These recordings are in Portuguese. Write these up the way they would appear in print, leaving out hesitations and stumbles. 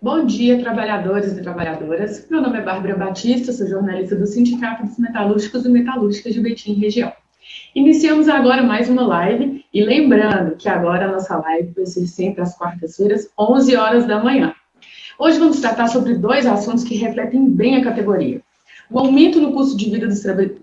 Bom dia, trabalhadores e trabalhadoras. Meu nome é Bárbara Batista, sou jornalista do Sindicato dos Metalúrgicos e Metalúrgicas de Betim Região. Iniciamos agora mais uma live e lembrando que agora a nossa live vai ser sempre às quartas-feiras, 11 horas da manhã. Hoje vamos tratar sobre dois assuntos que refletem bem a categoria: o aumento no custo de vida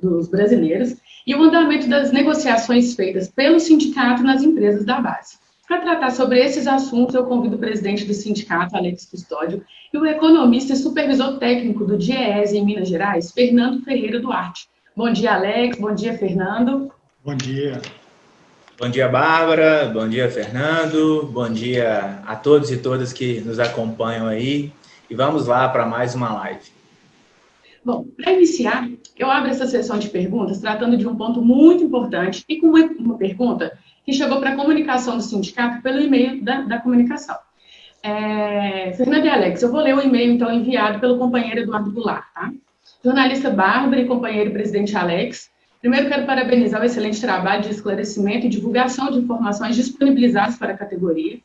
dos brasileiros e o andamento das negociações feitas pelo sindicato nas empresas da base. Para tratar sobre esses assuntos, eu convido o presidente do sindicato, Alex Custódio, e o economista e supervisor técnico do DIEESE em Minas Gerais, Fernando Ferreira Duarte. Bom dia, Alex. Bom dia, Fernando. Bom dia. Bom dia, Bárbara. Bom dia, Fernando. Bom dia a todos e todas que nos acompanham aí. E vamos lá para mais uma live. Bom, para iniciar, eu abro essa sessão de perguntas tratando de um ponto muito importante e com uma pergunta que chegou para a comunicação do sindicato pelo e-mail da comunicação. Fernando e Alex, eu vou ler o e-mail, então, enviado pelo companheiro Eduardo Goulart, tá? Jornalista Bárbara e companheiro presidente Alex, primeiro quero parabenizar o excelente trabalho de esclarecimento e divulgação de informações disponibilizadas para a categoria.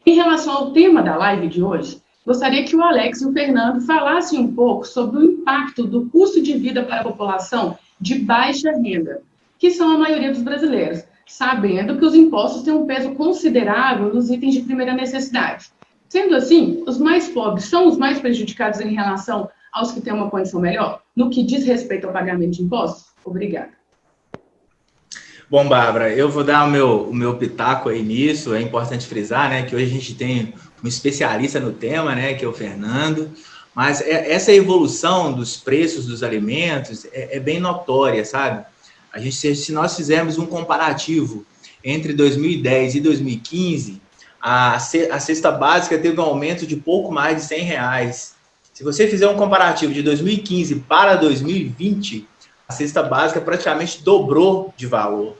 Em relação ao tema da live de hoje, gostaria que o Alex e o Fernando falassem um pouco sobre o impacto do custo de vida para a população de baixa renda, que são a maioria dos brasileiros, sabendo que os impostos têm um peso considerável nos itens de primeira necessidade. Sendo assim, os mais pobres são os mais prejudicados em relação aos que têm uma condição melhor, no que diz respeito ao pagamento de impostos? Obrigada. Bom, Bárbara, eu vou dar o meu pitaco aí nisso. É importante frisar, né, que hoje a gente tem um especialista no tema, né, que é o Fernando, mas essa evolução dos preços dos alimentos é bem notória, sabe? Se nós fizermos um comparativo entre 2010 e 2015, a cesta básica teve um aumento de pouco mais de R$100. Se você fizer um comparativo de 2015 para 2020, a cesta básica praticamente dobrou de valor.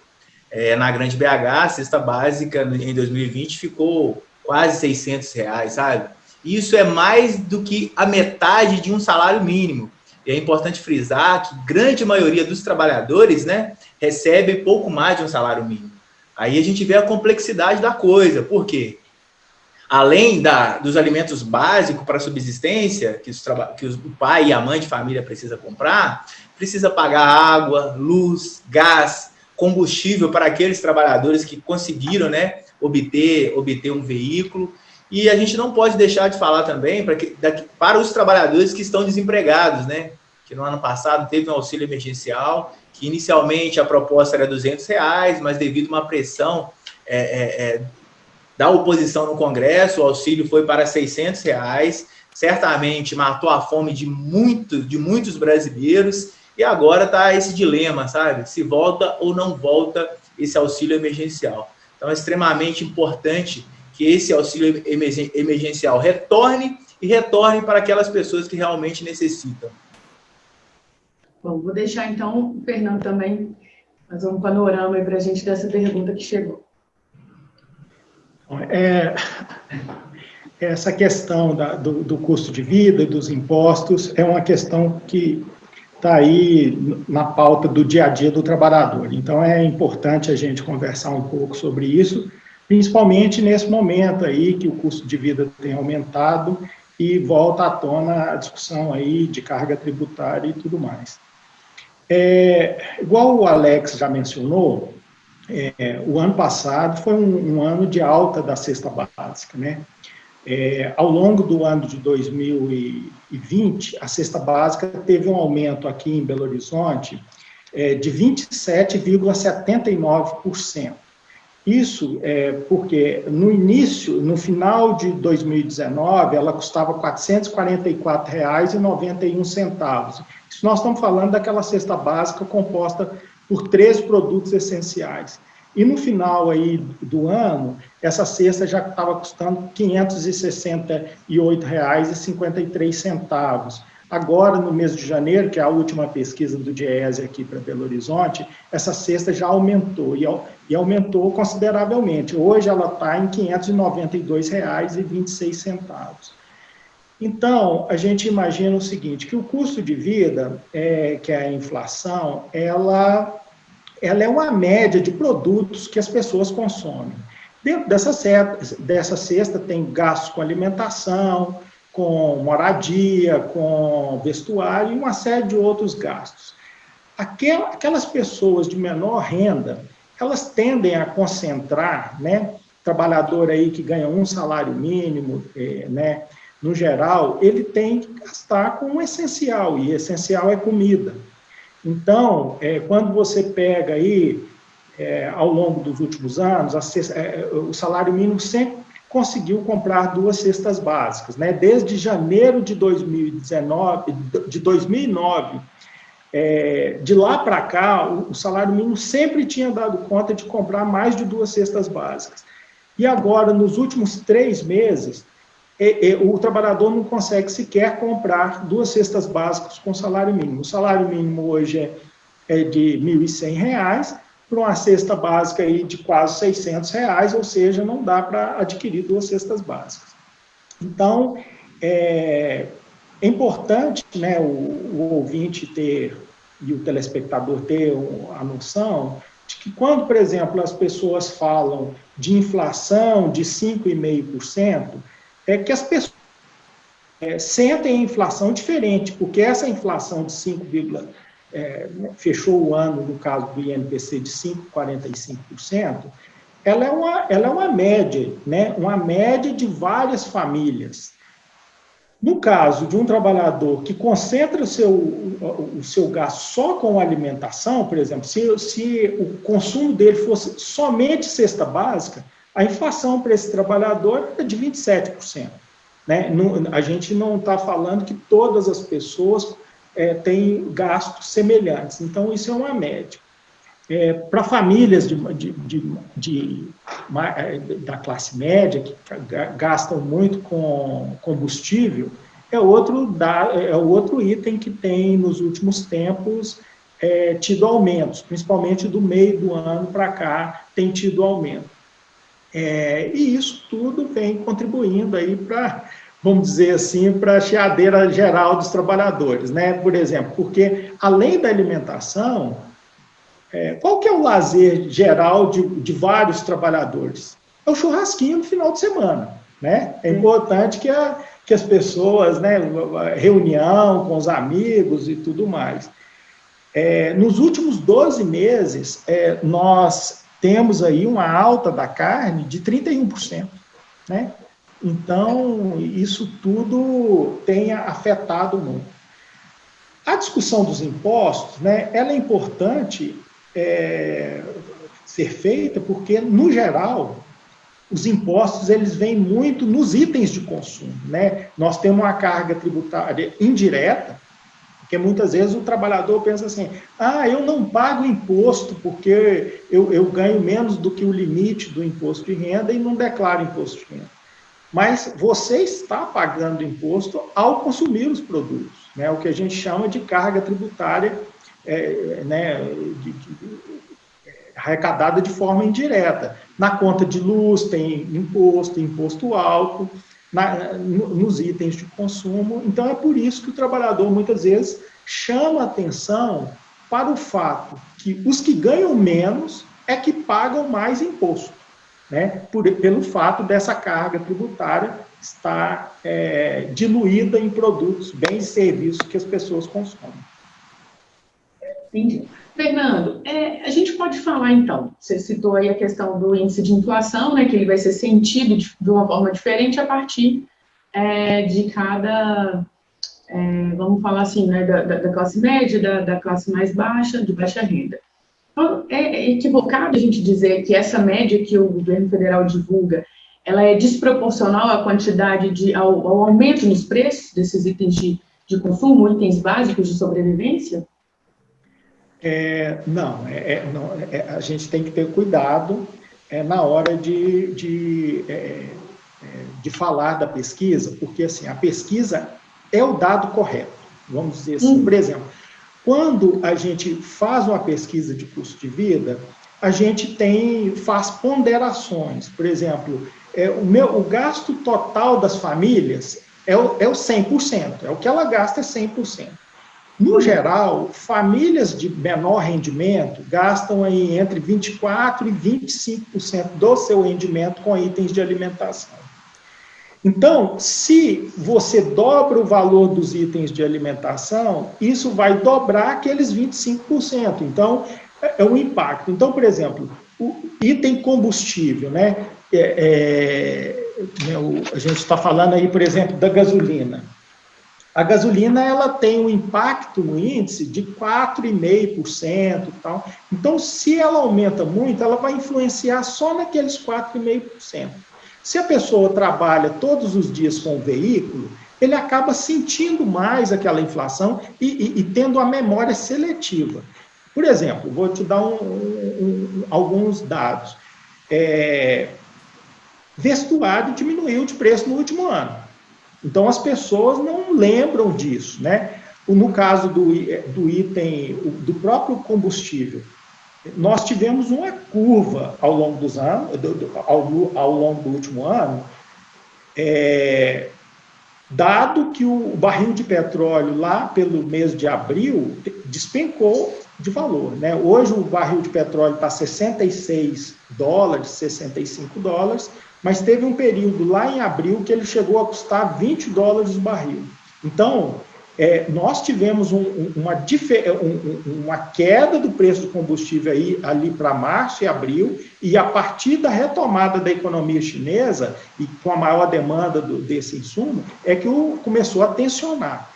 Na Grande BH, a cesta básica em 2020 ficou quase R$600, sabe? Isso é mais do que a metade de um salário mínimo. E é importante frisar que grande maioria dos trabalhadores, né, recebe pouco mais de um salário mínimo. Aí a gente vê a complexidade da coisa. Por quê? Além dos alimentos básicos para subsistência, que o pai e a mãe de família precisa comprar, precisa pagar água, luz, gás, combustível para aqueles trabalhadores que conseguiram, né, obter um veículo. E a gente não pode deixar de falar também para os trabalhadores que estão desempregados, né? Que no ano passado teve um auxílio emergencial, que inicialmente a proposta era R$200, mas devido a uma pressão da oposição no Congresso, o auxílio foi para R$600, certamente matou a fome de muitos brasileiros, e agora está esse dilema, sabe? Se volta ou não volta esse auxílio emergencial. Então é extremamente importante que esse auxílio emergencial retorne para aquelas pessoas que realmente necessitam. Bom, vou deixar então o Fernando também fazer um panorama para a gente dessa pergunta que chegou. Essa questão do custo de vida e dos impostos é uma questão que está aí na pauta do dia a dia do trabalhador. Então, é importante a gente conversar um pouco sobre isso, principalmente nesse momento aí que o custo de vida tem aumentado e volta à tona a discussão aí de carga tributária e tudo mais. Igual o Alex já mencionou, o ano passado foi um ano de alta da cesta básica, né? Ao longo do ano de 2020, a cesta básica teve um aumento aqui em Belo Horizonte de 27,79%. Isso porque no final de 2019, ela custava R$ 444,91. Isso nós estamos falando daquela cesta básica composta por 3 produtos essenciais. E no final aí do ano, essa cesta já estava custando R$ 568,53. Agora, no mês de janeiro, que é a última pesquisa do DIEESE aqui para Belo Horizonte, essa cesta já aumentou, e aumentou consideravelmente. Hoje ela está em R$ 592,26. Então, a gente imagina o seguinte, que o custo de vida, que é a inflação, ela é uma média de produtos que as pessoas consomem. Dentro dessa cesta tem gastos com alimentação, com moradia, com vestuário e uma série de outros gastos. Aquelas pessoas de menor renda, elas tendem a concentrar, né? Trabalhador aí que ganha um salário mínimo, né? No geral, ele tem que gastar com o essencial, e essencial é comida. Então, quando você pega aí, ao longo dos últimos anos, o salário mínimo sempre conseguiu comprar 2 cestas básicas, né? Desde janeiro de 2009, de lá para cá, o salário mínimo sempre tinha dado conta de comprar mais de 2 cestas básicas. E agora, nos últimos 3 meses, o trabalhador não consegue sequer comprar 2 cestas básicas com salário mínimo. O salário mínimo hoje é de R$ 1.100, para uma cesta básica aí de quase R$ 600, ou seja, não dá para adquirir 2 cestas básicas. Então, é importante, né, o ouvinte ter, e o telespectador ter a noção de que quando, por exemplo, as pessoas falam de inflação de 5,5%, é que as pessoas sentem a inflação diferente, porque essa inflação de 5,5%, fechou o ano, no caso do INPC, de 5,45%, ela é uma média, né? Uma média de várias famílias. No caso de um trabalhador que concentra o seu gasto só com alimentação, por exemplo, se o consumo dele fosse somente cesta básica, a inflação para esse trabalhador é de 27%. Né? A gente não está falando que todas as pessoas têm gastos semelhantes, então isso é uma média. Para famílias da classe média, que gastam muito com combustível, é outro item que tem, nos últimos tempos, tido aumentos, principalmente do meio do ano para cá, tem tido aumento. E isso tudo vem contribuindo aí para, vamos dizer assim, para a chiadeira geral dos trabalhadores, né? Por exemplo, porque além da alimentação, qual que é o lazer geral de vários trabalhadores? É o churrasquinho no final de semana, né? É importante que as pessoas, né, reunião com os amigos e tudo mais. Nos últimos 12 meses, nós temos aí uma alta da carne de 31%, né? Então, isso tudo tem afetado muito. A discussão dos impostos, né, ela é importante ser feita porque, no geral, os impostos eles vêm muito nos itens de consumo, né? Nós temos uma carga tributária indireta, porque muitas vezes o trabalhador pensa assim, eu não pago imposto porque eu ganho menos do que o limite do imposto de renda e não declaro imposto de renda. Mas você está pagando imposto ao consumir os produtos, né? O que a gente chama de carga tributária, né, arrecadada de forma indireta. Na conta de luz tem imposto álcool, nos itens de consumo. Então, é por isso que o trabalhador, muitas vezes, chama atenção para o fato que os que ganham menos é que pagam mais imposto, né? Pelo fato dessa carga tributária estar diluída em produtos, bens e serviços que as pessoas consomem. Entendi. Fernando, a gente pode falar, então, você citou aí a questão do índice de inflação, né, que ele vai ser sentido de uma forma diferente a partir de cada, vamos falar assim, né, da classe média, da classe mais baixa, de baixa renda. Então, é equivocado a gente dizer que essa média que o governo federal divulga, ela é desproporcional à quantidade ao aumento nos preços desses itens de consumo, itens básicos de sobrevivência? Não, a gente tem que ter cuidado na hora de falar da pesquisa, porque assim, a pesquisa é o dado correto, vamos dizer assim. Por exemplo, quando a gente faz uma pesquisa de custo de vida, a gente faz ponderações. Por exemplo, o gasto total das famílias é o 100%, o que ela gasta é 100%. No geral, famílias de menor rendimento gastam aí entre 24% e 25% do seu rendimento com itens de alimentação. Então, se você dobra o valor dos itens de alimentação, isso vai dobrar aqueles 25%. Então, é um impacto. Então, por exemplo, o item combustível, né? A gente está falando aí, por exemplo, da gasolina. A gasolina, ela tem um impacto no índice de 4,5% e tal. Então, se ela aumenta muito, ela vai influenciar só naqueles 4,5%. Se a pessoa trabalha todos os dias com o veículo, ele acaba sentindo mais aquela inflação e tendo a memória seletiva. Por exemplo, vou te dar alguns dados. Vestuário diminuiu de preço no último ano. Então, as pessoas não lembram disso, né? No caso do item, do próprio combustível, nós tivemos uma curva ao longo dos anos, ao longo do último ano, dado que o barril de petróleo lá pelo mês de abril despencou de valor, né? Hoje o barril de petróleo está $66, $65, mas teve um período lá em abril que ele chegou a custar $20 o barril. Então, nós tivemos uma queda do preço do combustível ali para março e abril, e a partir da retomada da economia chinesa, e com a maior demanda desse insumo, é que começou a tensionar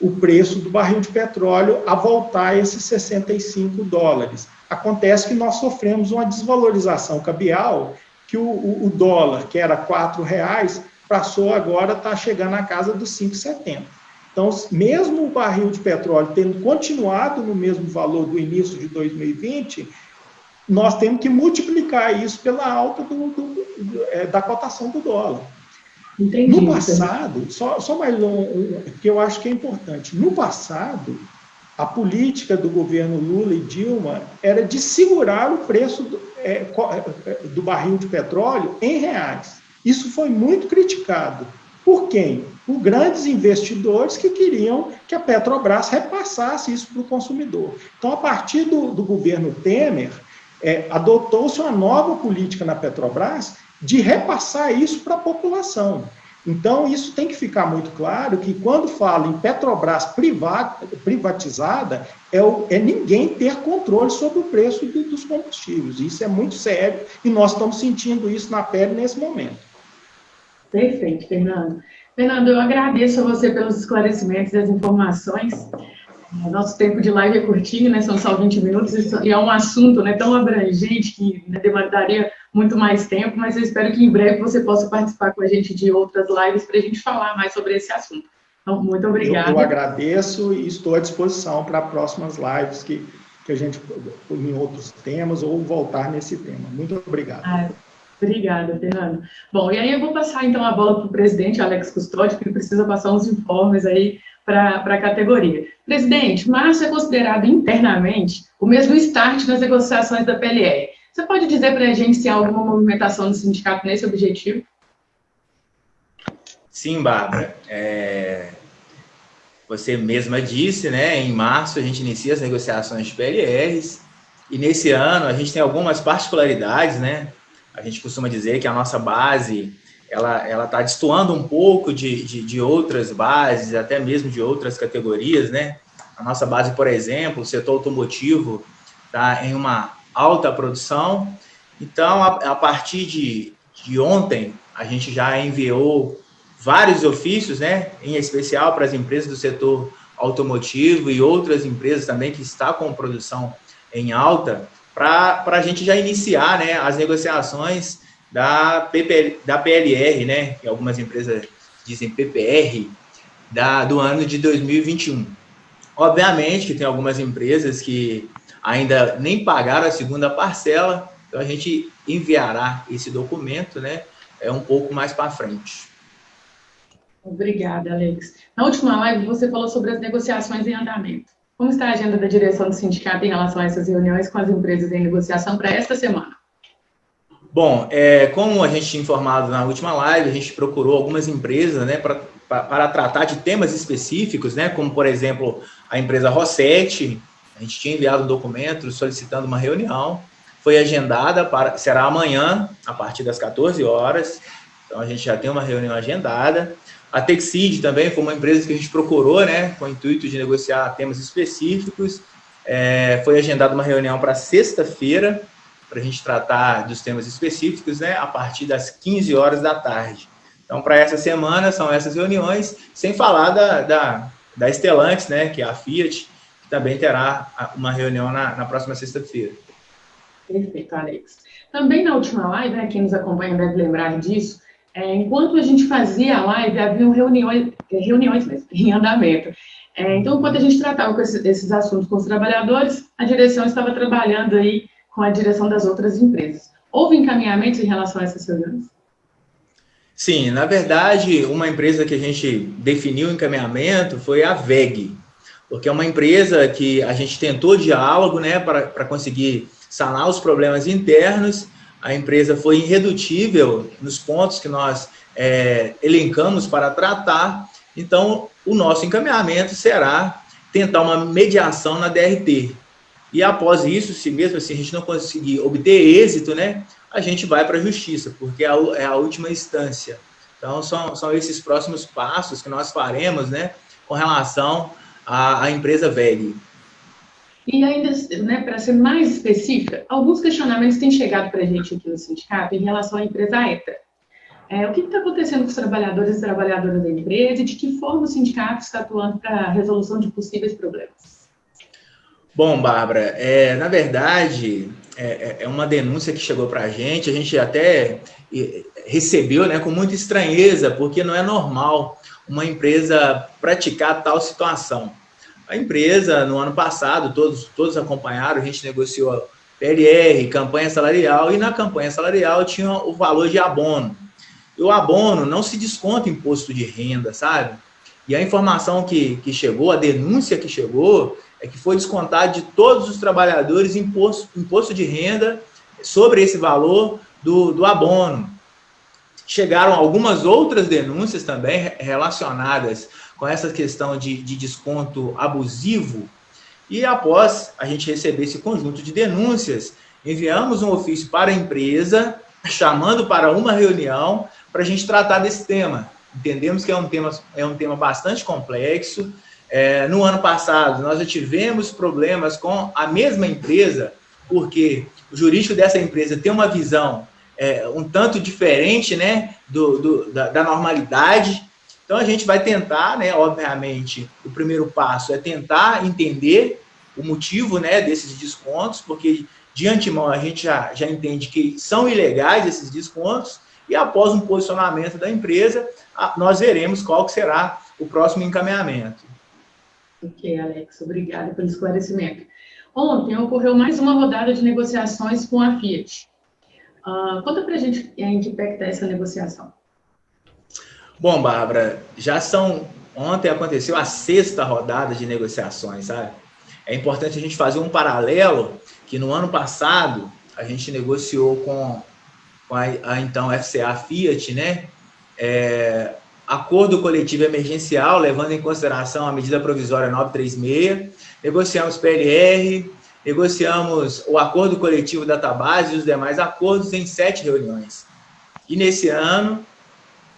o preço do barril de petróleo a voltar a esses $65. Acontece que nós sofremos uma desvalorização cambial, que o dólar, que era R$4, passou agora, está chegando na casa dos 5,70. Então, mesmo o barril de petróleo tendo continuado no mesmo valor do início de 2020, nós temos que multiplicar isso pela alta da cotação do dólar. Entendi. No passado, só mais que eu acho que é importante, no passado, a política do governo Lula e Dilma era de segurar o preço do barril de petróleo em reais. Isso foi muito criticado. Por quem? Por grandes investidores que queriam que a Petrobras repassasse isso para o consumidor. Então, a partir do governo Temer, adotou-se uma nova política na Petrobras de repassar isso para a população. Então, isso tem que ficar muito claro que quando fala em Petrobras privatizada, é ninguém ter controle sobre o preço dos combustíveis. Isso é muito sério e nós estamos sentindo isso na pele nesse momento. Perfeito, Fernando. Fernando, eu agradeço a você pelos esclarecimentos e as informações. Nosso tempo de live é curtinho, né? São só 20 minutos, e é um assunto, né, tão abrangente que, né, demandaria muito mais tempo, mas eu espero que em breve você possa participar com a gente de outras lives para a gente falar mais sobre esse assunto. Então, muito obrigada. Eu agradeço e estou à disposição para próximas lives que a gente, em outros temas, ou voltar nesse tema. Muito obrigado. Obrigada, Fernando. Bom, e aí eu vou passar, então, a bola para o presidente, Alex Custódio, que ele precisa passar uns informes aí para a categoria. Presidente, março é considerado internamente o mês do start das negociações da PLR. Você pode dizer para a gente se há alguma movimentação do sindicato nesse objetivo? Sim, Bárbara. Você mesma disse, né? Em março a gente inicia as negociações de PLRs, e nesse ano a gente tem algumas particularidades, né? A gente costuma dizer que a nossa base ela está destoando um pouco de outras bases, até mesmo de outras categorias, né? A nossa base, por exemplo, o setor automotivo está em uma alta produção. Então, a partir de ontem, a gente já enviou vários ofícios, né? Em especial para as empresas do setor automotivo e outras empresas também que estão com produção em alta, para a gente já iniciar, né, as negociações da PLR, né, que algumas empresas dizem PPR, do ano de 2021. Obviamente que tem algumas empresas que ainda nem pagaram a segunda parcela, então a gente enviará esse documento, né, um pouco mais para frente. Obrigada, Alex. Na última live você falou sobre as negociações em andamento. Como está a agenda da direção do sindicato em relação a essas reuniões com as empresas em negociação para esta semana? Bom, como a gente tinha informado na última live, a gente procurou algumas empresas, né, para tratar de temas específicos, né, como, por exemplo, a empresa Rossetti. A gente tinha enviado um documento solicitando uma reunião, foi agendada, será amanhã, a partir das 14 horas. Então, a gente já tem uma reunião agendada. A Texid também foi uma empresa que a gente procurou, né, com o intuito de negociar temas específicos. Foi agendada uma reunião para sexta-feira, para a gente tratar dos temas específicos, né, a partir das 15 horas da tarde. Então, para essa semana, são essas reuniões, sem falar da Stellantis, né, que é a Fiat, que também terá uma reunião na próxima sexta-feira. Perfeito, Alex. Também na última live, né, quem nos acompanha deve lembrar disso, enquanto a gente fazia a live, haviam reuniões mesmo, em andamento. Então, enquanto a gente tratava com esses assuntos com os trabalhadores, a direção estava trabalhando aí com a direção das outras empresas. Houve encaminhamentos em relação a essas reuniões? Sim, na verdade, uma empresa que a gente definiu o encaminhamento foi a VEG, porque é uma empresa que a gente tentou diálogo, né, para conseguir sanar os problemas internos. A empresa foi irredutível nos pontos que nós elencamos para tratar. Então, o nosso encaminhamento será tentar uma mediação na DRT. E após isso, se mesmo assim a gente não conseguir obter êxito, né, a gente vai para a justiça, porque é a última instância. Então, são esses próximos passos que nós faremos, né, com relação à empresa VEG. E ainda, né, para ser mais específica, alguns questionamentos têm chegado para a gente aqui no sindicato em relação à empresa ETA. O que está acontecendo com os trabalhadores e trabalhadoras da empresa e de que forma o sindicato está atuando para a resolução de possíveis problemas? Bom, Bárbara, na verdade, é uma denúncia que chegou para a gente até recebeu, né, com muita estranheza, porque não é normal uma empresa praticar tal situação. A empresa, no ano passado, todos acompanharam, a gente negociou PLR, campanha salarial, e na campanha salarial tinha o valor de abono. E o abono não se desconta imposto de renda, sabe? E a informação que chegou, a denúncia que chegou, é que foi descontado de todos os trabalhadores imposto de renda sobre esse valor do abono. Chegaram algumas outras denúncias também relacionadas com essa questão de desconto abusivo, e após a gente receber esse conjunto de denúncias, enviamos um ofício para a empresa, chamando para uma reunião para a gente tratar desse tema. Entendemos que é um tema bastante complexo. No ano passado, nós já tivemos problemas com a mesma empresa, porque o jurídico dessa empresa tem uma visão um tanto diferente, né, da normalidade. Então, a gente vai tentar, né, obviamente, o primeiro passo é tentar entender o motivo, né, desses descontos, porque de antemão a gente já entende que são ilegais esses descontos, e após um posicionamento da empresa, nós veremos qual que será o próximo encaminhamento. Ok, Alex, obrigada pelo esclarecimento. Ontem ocorreu mais uma rodada de negociações com a Fiat. Conta para a gente em que pé está essa negociação. Bom, Bárbara, ontem aconteceu a 6ª rodada de negociações, sabe? É importante a gente fazer um paralelo, que no ano passado a gente negociou com a então FCA Fiat, né? Acordo coletivo emergencial, levando em consideração a medida provisória 936, negociamos PLR, negociamos o acordo coletivo da Tabase e os demais acordos em 7 reuniões. E nesse ano,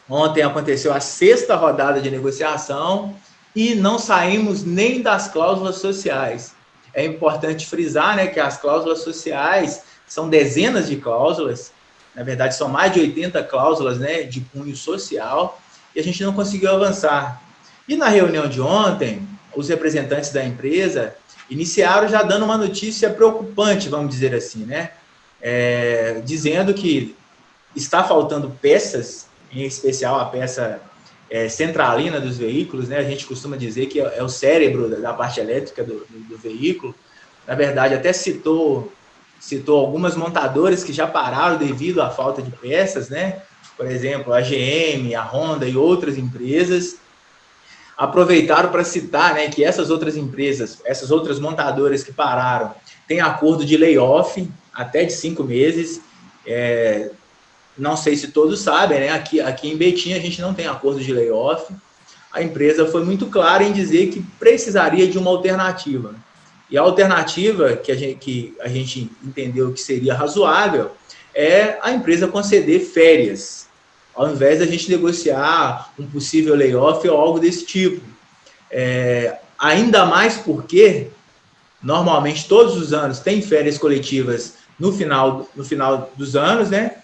ontem aconteceu a 6ª rodada de negociação e não saímos nem das cláusulas sociais. É importante frisar, né, que as cláusulas sociais são dezenas de cláusulas, na verdade são mais de 80 cláusulas, né, de cunho social, e a gente não conseguiu avançar. E na reunião de ontem, os representantes da empresa iniciaram já dando uma notícia preocupante, vamos dizer assim, né, dizendo que está faltando peças, em especial a peça centralina dos veículos, né? A gente costuma dizer que é o cérebro da parte elétrica do veículo. Na verdade, até citou algumas montadoras que já pararam devido à falta de peças, né? Por exemplo, a GM, a Honda e outras empresas aproveitaram para citar, né, que essas outras empresas, essas outras montadoras que pararam, têm acordo de layoff até de 5 meses. Não sei se todos sabem, né? Aqui em Betim a gente não tem acordo de layoff. A empresa foi muito clara em dizer que precisaria de uma alternativa. E a alternativa que a gente entendeu que seria razoável é a empresa conceder férias. ao invés da gente negociar um possível layoff ou algo desse tipo. Ainda mais porque, normalmente, todos os anos tem férias coletivas no final dos anos, né?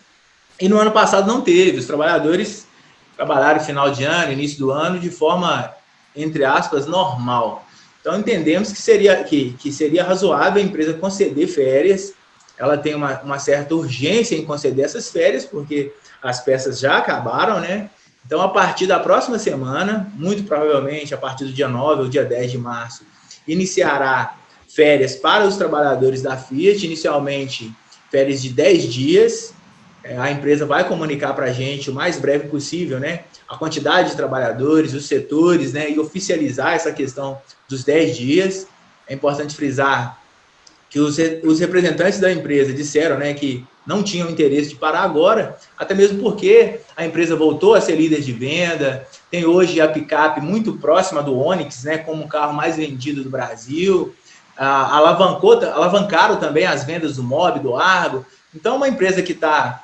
E no ano passado não teve. Os trabalhadores trabalharam final de ano, início do ano, de forma, entre aspas, normal. Então, entendemos que seria razoável a empresa conceder férias. Ela tem uma certa urgência em conceder essas férias, porque as peças já acabaram, né? Então, a partir da próxima semana, muito provavelmente a partir do dia 9 ou dia 10 de março, iniciará férias para os trabalhadores da Fiat, inicialmente férias de 10 dias. A empresa vai comunicar para a gente o mais breve possível, né, a quantidade de trabalhadores, os setores, né, e oficializar essa questão dos 10 dias. É importante frisar que os representantes da empresa disseram, né, que não tinham interesse de parar agora, até mesmo porque a empresa voltou a ser líder de venda, tem hoje a picape muito próxima do Onix, né, como o carro mais vendido do Brasil, alavancaram também as vendas do Mobi, do Argo. Então, uma empresa que está,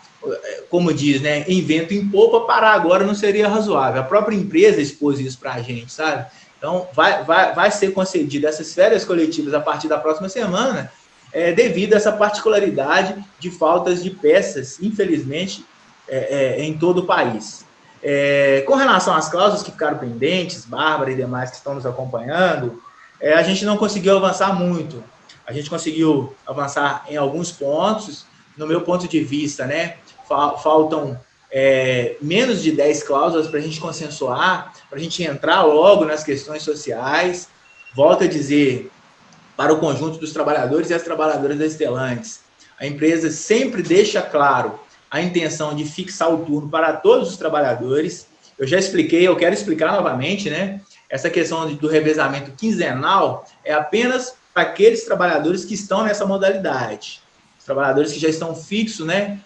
como diz, né, em vento em popa, parar agora não seria razoável. A própria empresa expôs isso para a gente, sabe? Então, vai ser concedida essas férias coletivas a partir da próxima semana, devido a essa particularidade de faltas de peças, infelizmente, em todo o país. Com relação às cláusulas que ficaram pendentes, Bárbara e demais que estão nos acompanhando, a gente não conseguiu avançar muito. A gente conseguiu avançar em alguns pontos. No meu ponto de vista, né, faltam menos de 10 cláusulas para a gente consensuar, para a gente entrar logo nas questões sociais. Volto a dizer, para o conjunto dos trabalhadores e as trabalhadoras da Stellantis, a empresa sempre deixa claro a intenção de fixar o turno para todos os trabalhadores. Eu já expliquei, eu quero explicar novamente, né? Essa questão do revezamento quinzenal é apenas para aqueles trabalhadores que estão nessa modalidade. Os trabalhadores que já estão fixos, né,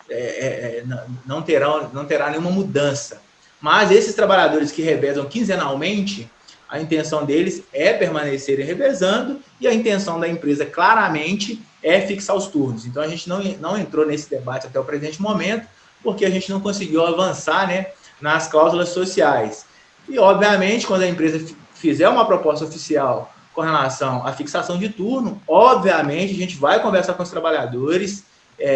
não terá nenhuma mudança. Mas esses trabalhadores que revezam quinzenalmente, a intenção deles é permanecerem revezando e a intenção da empresa, claramente, é fixar os turnos. Então, a gente não entrou nesse debate até o presente momento, porque a gente não conseguiu avançar, né, nas cláusulas sociais. E, obviamente, quando a empresa fizer uma proposta oficial com relação à fixação de turno, obviamente, a gente vai conversar com os trabalhadores,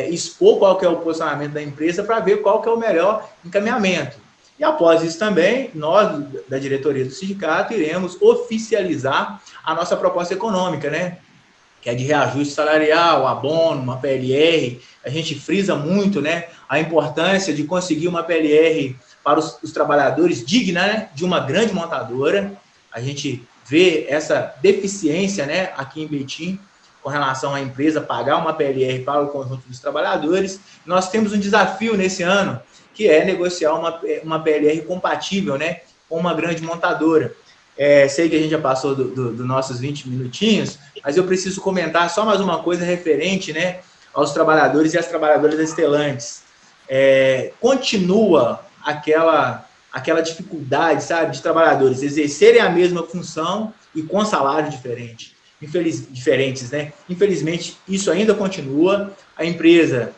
expor qual que é o posicionamento da empresa para ver qual que é o melhor encaminhamento. E após isso também, nós, da diretoria do sindicato, iremos oficializar a nossa proposta econômica, né? Que é de reajuste salarial, abono, uma PLR. A gente frisa muito, né, a importância de conseguir uma PLR para os trabalhadores digna, né, de uma grande montadora. A gente vê essa deficiência, né, aqui em Betim, com relação à empresa pagar uma PLR para o conjunto dos trabalhadores. Nós temos um desafio nesse ano, que é negociar uma PLR compatível, né, com uma grande montadora. Sei que a gente já passou dos nossos 20 minutinhos, mas eu preciso comentar só mais uma coisa referente, né, aos trabalhadores e às trabalhadoras da Stellantis. Continua aquela dificuldade, sabe, de trabalhadores exercerem a mesma função e com salário diferentes, né? Infelizmente, isso ainda continua. A empresa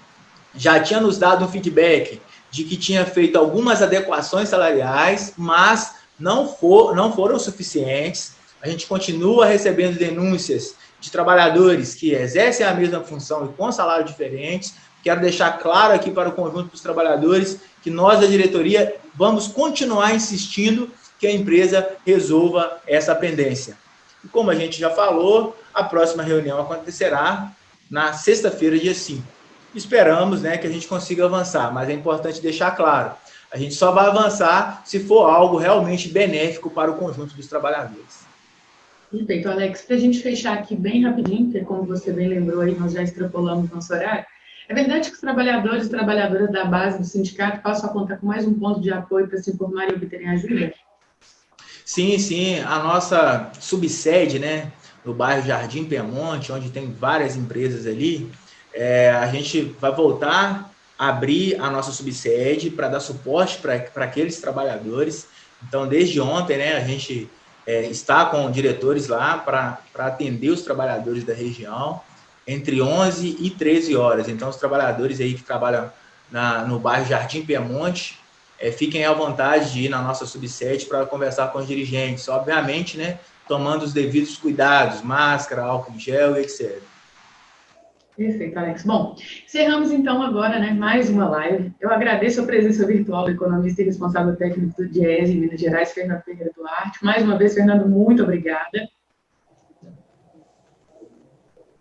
já tinha nos dado um feedback de que tinha feito algumas adequações salariais, mas não foram suficientes. A gente continua recebendo denúncias de trabalhadores que exercem a mesma função e com salário diferentes. Quero deixar claro aqui para o conjunto dos trabalhadores que nós, da diretoria, vamos continuar insistindo que a empresa resolva essa pendência. E como a gente já falou, a próxima reunião acontecerá na sexta-feira, dia 5. Esperamos, né, que a gente consiga avançar, mas é importante deixar claro, a gente só vai avançar se for algo realmente benéfico para o conjunto dos trabalhadores. Perfeito, Alex. Para a gente fechar aqui bem rapidinho, porque como você bem lembrou aí, nós já extrapolamos nosso horário. É verdade que os trabalhadores e trabalhadoras da base do sindicato passam a contar com mais um ponto de apoio para se informar e obterem ajuda? Sim. A nossa subsede, né, no bairro Jardim Piemonte, onde tem várias empresas ali, a gente vai voltar a abrir a nossa subsede para dar suporte para aqueles trabalhadores. Então, desde ontem, né, a gente está com diretores lá para atender os trabalhadores da região entre 11 e 13 horas. Então, os trabalhadores aí que trabalham no bairro Jardim Piemonte, fiquem à vontade de ir na nossa subsede para conversar com os dirigentes, obviamente, né, tomando os devidos cuidados, máscara, álcool em gel, etc. Perfeito, Alex. Bom, encerramos então agora, né, mais uma live. Eu agradeço a presença virtual do economista e responsável técnico do DIEESE em Minas Gerais, Fernando Ferreira Duarte. Mais uma vez, Fernando, muito obrigada.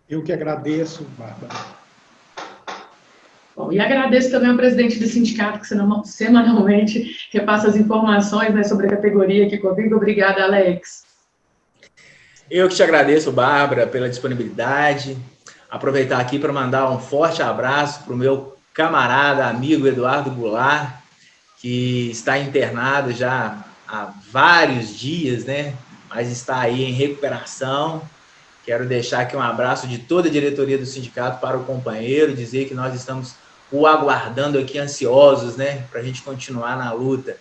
Eu que agradeço, Bárbara. Bom, e agradeço também ao presidente do sindicato, que semanalmente repassa as informações, né, sobre a categoria aqui comigo. Obrigada, Alex. Eu que te agradeço, Bárbara, pela disponibilidade. Aproveitar aqui para mandar um forte abraço para o meu camarada, amigo Eduardo Goulart, que está internado já há vários dias, né? Mas está aí em recuperação. Quero deixar aqui um abraço de toda a diretoria do sindicato para o companheiro, dizer que nós estamos o aguardando aqui ansiosos, né? Para a gente continuar na luta.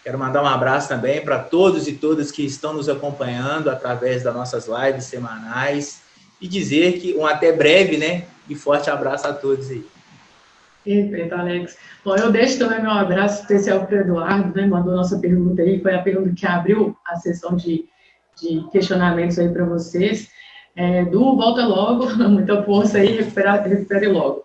Quero mandar um abraço também para todos e todas que estão nos acompanhando através das nossas lives semanais e dizer que um até breve, né? E forte abraço a todos aí. Perfeito, Alex. Bom, eu deixo também meu abraço especial para o Eduardo, né? Mandou nossa pergunta aí, foi a pergunta que abriu a sessão de questionamentos aí para vocês. Du, volta logo, muita força aí, recupere logo.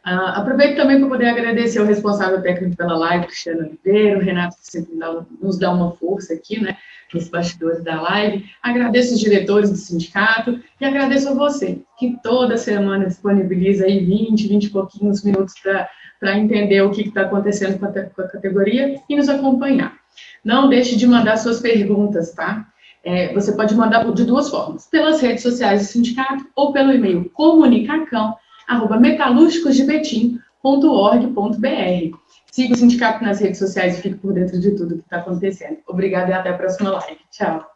Aproveito também para poder agradecer ao responsável técnico pela live, Cristiano Oliveira, o Renato, que sempre nos dá uma força aqui, né, nos bastidores da live. Agradeço os diretores do sindicato e agradeço a você, que toda semana disponibiliza aí 20 e pouquinhos minutos para entender o que está acontecendo com a categoria e nos acompanhar. Não deixe de mandar suas perguntas, tá? Você pode mandar de duas formas, pelas redes sociais do sindicato ou pelo e-mail comunicacão@metalúrgicosdebetim.org.br. Siga o sindicato nas redes sociais e fique por dentro de tudo que está acontecendo. Obrigada e até a próxima live. Tchau.